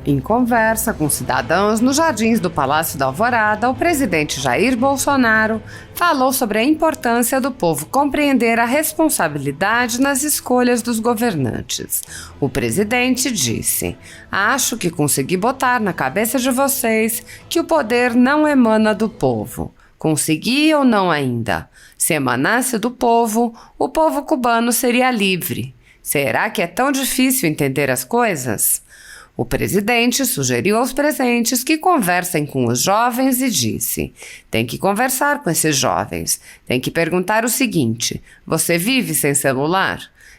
Em conversa com cidadãos nos jardins do Palácio da Alvorada, o presidente Jair Bolsonaro falou sobre a importância do povo compreender a responsabilidade nas escolhas dos governantes. O presidente disse: "Acho que consegui botar na cabeça de vocês que o poder não emana do povo. Consegui ou não ainda? Se emanasse do povo, o povo cubano seria livre. Será que é tão difícil entender as coisas?" O presidente sugeriu aos presentes que conversem com os jovens e disse: "Tem que conversar com esses jovens. Tem que perguntar o seguinte: você vive sem celular?"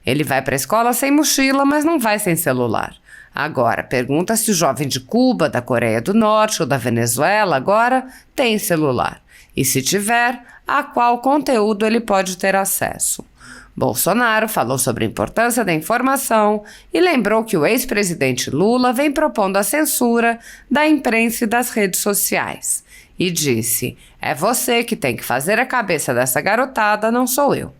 Ele vai para a escola sem mochila, mas não vai sem celular. Agora, pergunta se o jovem de Cuba, da Coreia do Norte ou da Venezuela agora tem celular. E se tiver, a qual conteúdo ele pode ter acesso. Bolsonaro falou sobre a importância da informação e lembrou que o ex-presidente Lula vem propondo a censura da imprensa e das redes sociais. E disse: "É você que tem que fazer a cabeça dessa garotada, não sou eu."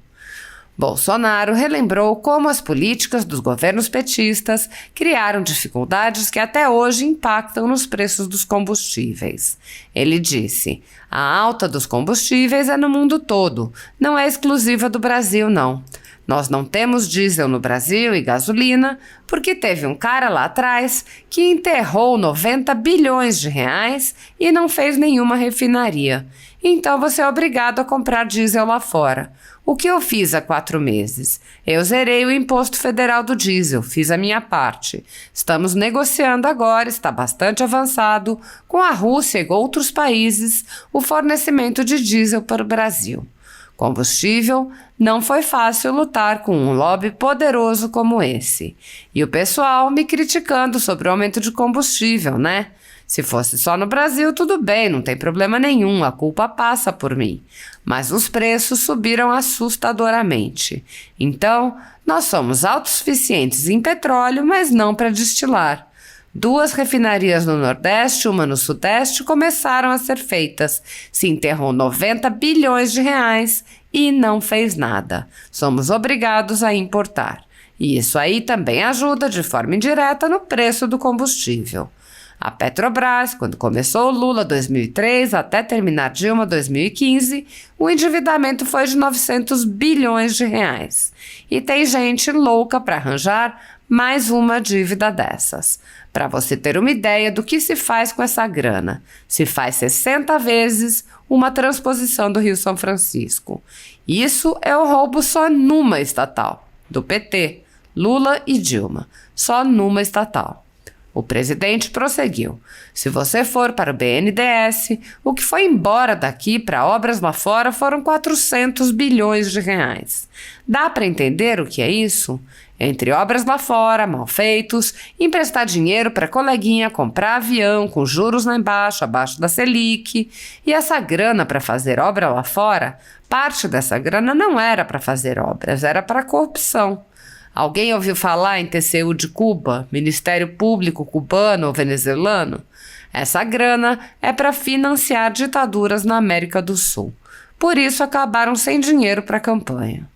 Bolsonaro relembrou como as políticas dos governos petistas criaram dificuldades que até hoje impactam nos preços dos combustíveis. Ele disse: "A alta dos combustíveis é no mundo todo, não é exclusiva do Brasil, não. Nós não temos diesel no Brasil e gasolina porque teve um cara lá atrás que enterrou 90 bilhões de reais e não fez nenhuma refinaria. Então você é obrigado a comprar diesel lá fora. O que eu fiz há 4 meses? Eu zerei o imposto federal do diesel, fiz a minha parte. Estamos negociando agora, está bastante avançado, com a Rússia e outros países, o fornecimento de diesel para o Brasil. Combustível, não foi fácil lutar com um lobby poderoso como esse. E o pessoal me criticando sobre o aumento de combustível, né? Se fosse só no Brasil, tudo bem, não tem problema nenhum, a culpa passa por mim. Mas os preços subiram assustadoramente. Então, nós somos autossuficientes em petróleo, mas não para destilar. 2 refinarias no Nordeste, uma no Sudeste, começaram a ser feitas. Se enterrou 90 bilhões de reais e não fez nada. Somos obrigados a importar. E isso aí também ajuda de forma indireta no preço do combustível. A Petrobras, quando começou o Lula 2003 até terminar Dilma 2015, o endividamento foi de 900 bilhões de reais. E tem gente louca para arranjar mais uma dívida dessas. Para você ter uma ideia do que se faz com essa grana, se faz 60 vezes uma transposição do Rio São Francisco. Isso é o roubo só numa estatal, do PT, Lula e Dilma, só numa estatal. O presidente prosseguiu: "Se você for para o BNDES, o que foi embora daqui para obras lá fora foram 400 bilhões de reais. Dá para entender o que é isso? Entre obras lá fora, mal feitos, emprestar dinheiro para coleguinha comprar avião com juros lá embaixo, abaixo da Selic. E essa grana para fazer obra lá fora, parte dessa grana não era para fazer obras, era para corrupção. Alguém ouviu falar em TCU de Cuba, Ministério Público cubano ou venezuelano? Essa grana é para financiar ditaduras na América do Sul. Por isso acabaram sem dinheiro para a campanha."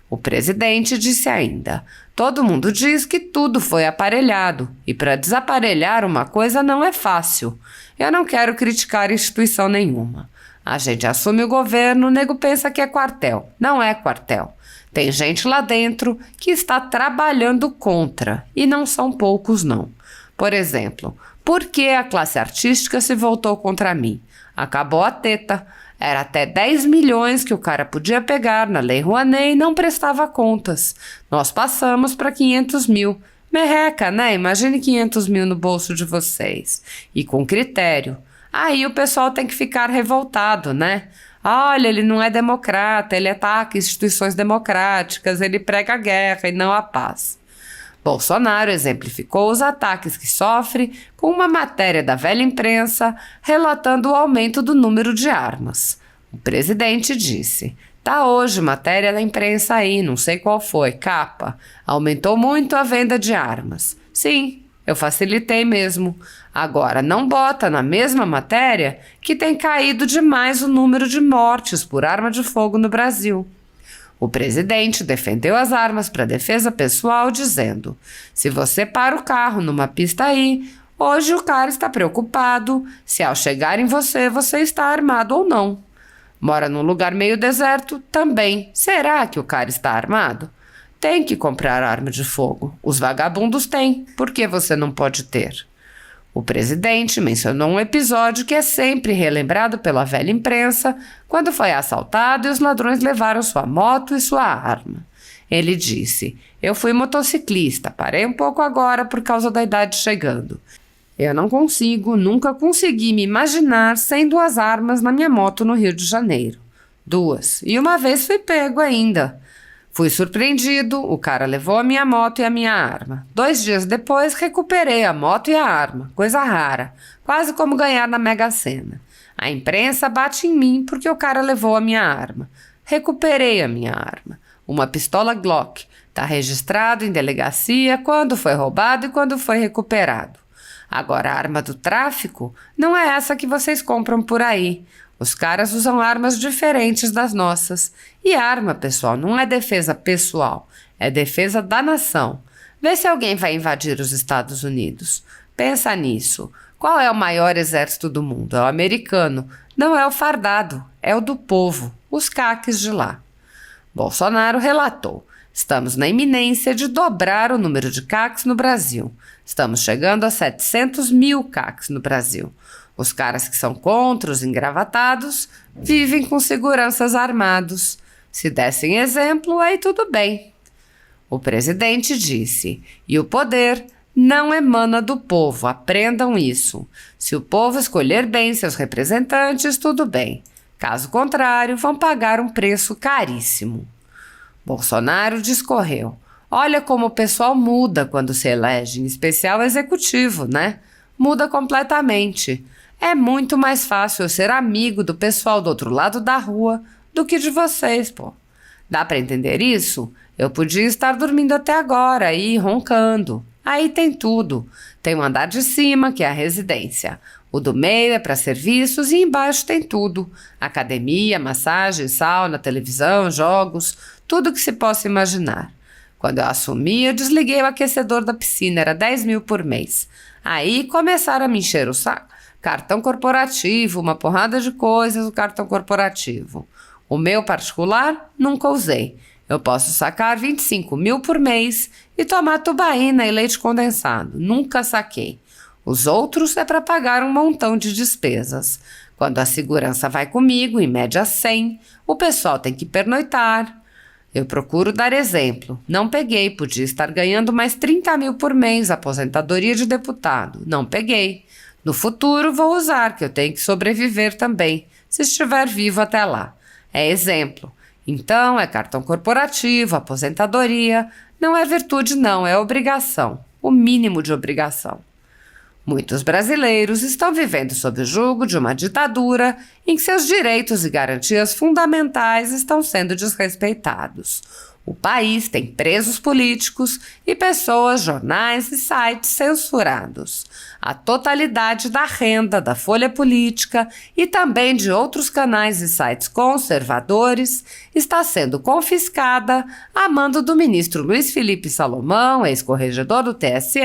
O presidente disse ainda: "Todo mundo diz que tudo foi aparelhado, e para desaparelhar uma coisa não é fácil. Eu não quero criticar instituição nenhuma. A gente assume o governo, o nego pensa que é quartel. Não é quartel. Tem gente lá dentro que está trabalhando contra, e não são poucos não. Por exemplo, por que a classe artística se voltou contra mim? Acabou a teta. Era até 10 milhões que o cara podia pegar na Lei Rouanet e não prestava contas. Nós passamos para 500 mil. Merreca, né? Imagine 500 mil no bolso de vocês. E com critério. Aí o pessoal tem que ficar revoltado, né? Olha, ele não é democrata, ele ataca instituições democráticas, ele prega a guerra e não a paz." Bolsonaro exemplificou os ataques que sofre com uma matéria da velha imprensa relatando o aumento do número de armas. O presidente disse: "Tá hoje matéria da imprensa aí, não sei qual foi, capa. Aumentou muito a venda de armas." Sim, eu facilitei mesmo. Agora, não bota na mesma matéria que tem caído demais o número de mortes por arma de fogo no Brasil. O presidente defendeu as armas para defesa pessoal, dizendo: "Se você para o carro numa pista aí, Hoje o cara está preocupado se ao chegar em você, você está armado ou não. Mora num lugar meio deserto? Também. Será que o cara está armado? Tem que comprar arma de fogo. Os vagabundos têm. Por que você não pode ter? O presidente mencionou um episódio que é sempre relembrado pela velha imprensa quando foi assaltado e os ladrões levaram sua moto e sua arma. Ele disse: "Eu fui motociclista, parei um pouco agora por causa da idade chegando. Eu não consigo, nunca consegui me imaginar sem 2 armas na minha moto no Rio de Janeiro. 2. E uma vez fui pego ainda. Fui surpreendido, o cara levou a minha moto e a minha arma. 2 dias depois, recuperei a moto e a arma. Coisa rara, quase como ganhar na Mega Sena. A imprensa bate em mim porque o cara levou a minha arma. Recuperei a minha arma. Uma pistola Glock. Está registrado em delegacia quando foi roubado e quando foi recuperado. Agora, a arma do tráfico não é essa que vocês compram por aí. Os caras usam armas diferentes das nossas. E arma, pessoal, não é defesa pessoal, é defesa da nação. Vê se alguém vai invadir os Estados Unidos. Pensa nisso. Qual é o maior exército do mundo? É o americano. Não é o fardado, é o do povo, os caques de lá." Bolsonaro relatou: "Estamos na iminência de dobrar o número de CACs no Brasil. Estamos chegando a 700 mil CACs no Brasil. Os caras que são contra os engravatados vivem com seguranças armados. Se dessem exemplo, aí tudo bem." O presidente disse: "E o poder não emana do povo, aprendam isso. Se o povo escolher bem seus representantes, tudo bem. Caso contrário, vão pagar um preço caríssimo." Bolsonaro discorreu: "Olha como o pessoal muda quando se elege, em especial o executivo, né? Muda completamente. É muito mais fácil eu ser amigo do pessoal do outro lado da rua do que de vocês, pô. Dá para entender isso? Eu podia estar dormindo até agora aí, roncando. Aí tem tudo. Tem o andar de cima, que é a residência. O do meio é para serviços e embaixo tem tudo. Academia, massagem, sauna, televisão, jogos, tudo que se possa imaginar. Quando eu assumi, eu desliguei o aquecedor da piscina, era 10 mil por mês. Aí começaram a me encher o saco. Cartão corporativo, uma porrada de coisas, o cartão corporativo. O meu particular, nunca usei. Eu posso sacar 25 mil por mês e tomar tubaína e leite condensado. Nunca saquei. Os outros é para pagar um montão de despesas. Quando a segurança vai comigo, em média 100, o pessoal tem que pernoitar. Eu procuro dar exemplo. Não peguei, podia estar ganhando mais 30 mil por mês, aposentadoria de deputado. Não peguei. No futuro vou usar, que eu tenho que sobreviver também, se estiver vivo até lá. É exemplo. Então, é cartão corporativo, aposentadoria. Não é virtude não, é obrigação. O mínimo de obrigação. Muitos brasileiros estão vivendo sob o jugo de uma ditadura em que seus direitos e garantias fundamentais estão sendo desrespeitados. O país tem presos políticos e pessoas, jornais e sites censurados. A totalidade da renda da Folha Política e também de outros canais e sites conservadores está sendo confiscada a mando do ministro Luiz Felipe Salomão, ex-corregedor do TSE,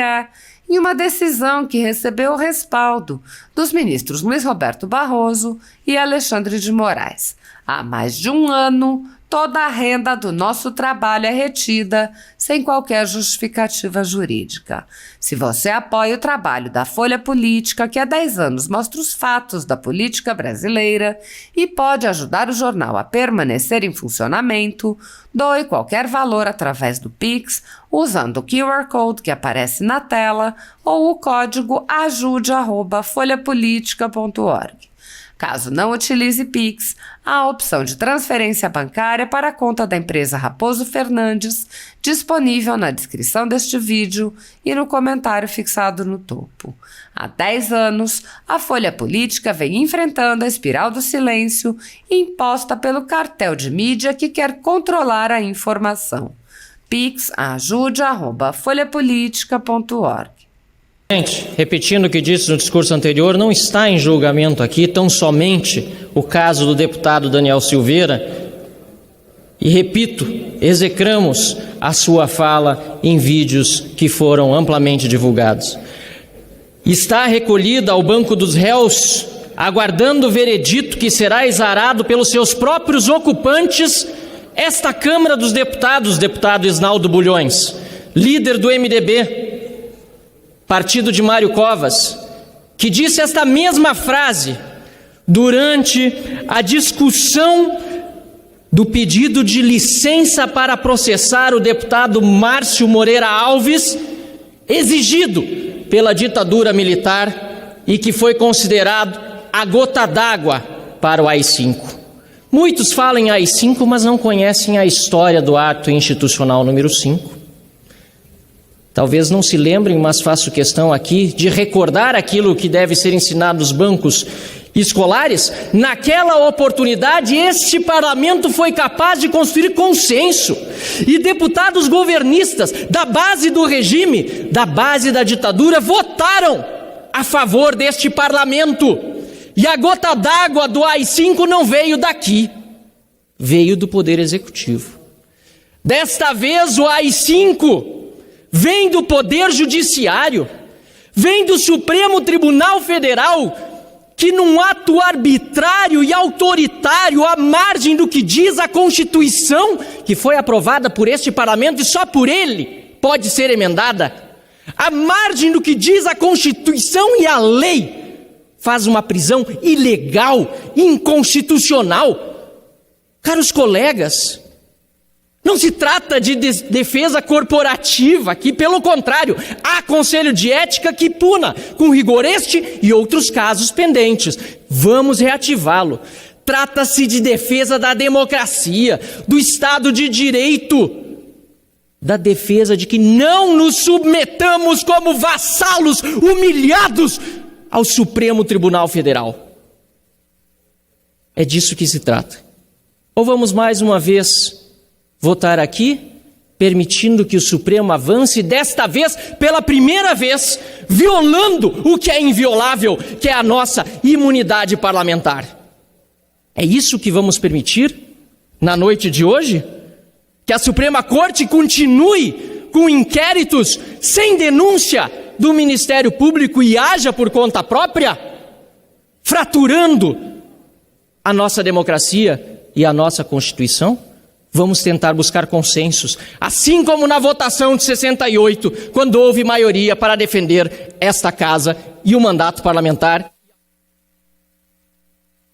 em uma decisão que recebeu o respaldo dos ministros Luiz Roberto Barroso e Alexandre de Moraes. Há mais de um ano, toda a renda do nosso trabalho é retida sem qualquer justificativa jurídica. Se você apoia o trabalho da Folha Política, que há 10 anos mostra os fatos da política brasileira e pode ajudar o jornal a permanecer em funcionamento, doe qualquer valor através do Pix, usando o QR Code que aparece na tela ou o código ajude@folhapolitica.org. Caso não utilize Pix, há a opção de transferência bancária para a conta da empresa Raposo Fernandes, disponível na descrição deste vídeo e no comentário fixado no topo. Há 10 anos, a Folha Política vem enfrentando a espiral do silêncio imposta pelo cartel de mídia que quer controlar a informação. Pix ajude@folhapolitica.org. Gente, repetindo o que disse no discurso anterior, não está em julgamento aqui tão somente o caso do deputado Daniel Silveira. E repito, execramos a sua fala em vídeos que foram amplamente divulgados. está recolhida ao banco dos réus, aguardando o veredito que será exarado pelos seus próprios ocupantes, esta Câmara dos Deputados, deputado Isnaldo Bulhões, líder do MDB, partido de Mário Covas, que disse esta mesma frase durante a discussão do pedido de licença para processar o deputado Márcio Moreira Alves, exigido pela ditadura militar e que foi considerado a gota d'água para o AI-5. Muitos falam em AI-5, mas não conhecem a história do ato institucional número 5. Talvez não se lembrem, mas faço questão aqui de recordar aquilo que deve ser ensinado nos bancos escolares. Naquela oportunidade, este parlamento foi capaz de construir consenso, e deputados governistas da base do regime, da base da ditadura, votaram a favor deste parlamento. E a gota d'água do AI-5 não veio daqui, veio do Poder Executivo. Desta vez o AI-5 vem do Poder Judiciário, vem do Supremo Tribunal Federal, que num ato arbitrário e autoritário, à margem do que diz a Constituição, que foi aprovada por este parlamento e só por ele pode ser emendada, à margem do que diz a Constituição e a lei, faz uma prisão ilegal, inconstitucional. Caros colegas, não se trata de defesa corporativa aqui, pelo contrário, há conselho de ética que puna com rigor este e outros casos pendentes. Vamos reativá-lo. Trata-se de defesa da democracia, do Estado de Direito, da defesa de que não nos submetamos como vassalos humilhados ao Supremo Tribunal Federal. É disso que se trata. Ou vamos mais uma vez votar aqui, permitindo que o Supremo avance, desta vez, pela primeira vez, violando o que é inviolável, que é a nossa imunidade parlamentar. É isso que vamos permitir na noite de hoje? Que a Suprema Corte continue com inquéritos sem denúncia do Ministério Público e haja por conta própria, fraturando a nossa democracia e a nossa Constituição? Vamos tentar buscar consensos, assim como na votação de 68, quando houve maioria para defender esta casa e o mandato parlamentar.